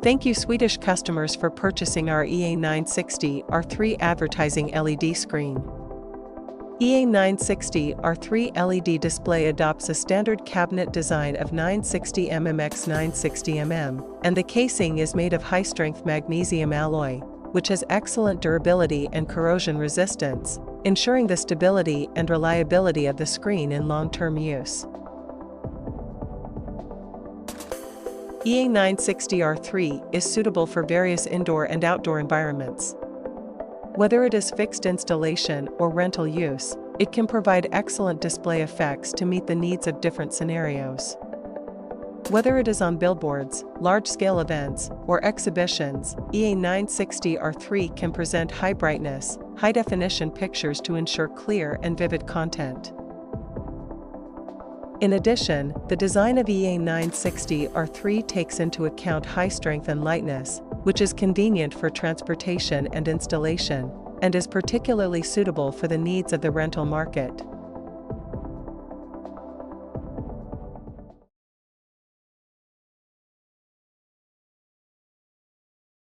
Thank you Swedish customers for purchasing our EA960R3 advertising LED screen. EA960R3 LED display adopts a standard cabinet design of 960mm x 960mm, and the casing is made of high-strength magnesium alloy, which has excellent durability and corrosion resistance, ensuring the stability and reliability of the screen in long-term use. EA960R3 is suitable for various indoor and outdoor environments. Whether it is fixed installation or rental use, it can provide excellent display effects to meet the needs of different scenarios. Whether it is on billboards, large-scale events, or exhibitions, EA960R3 can present high brightness, high-definition pictures to ensure clear and vivid content. In addition, the design of EA960R3 takes into account high strength and lightness, which is convenient for transportation and installation, and is particularly suitable for the needs of the rental market.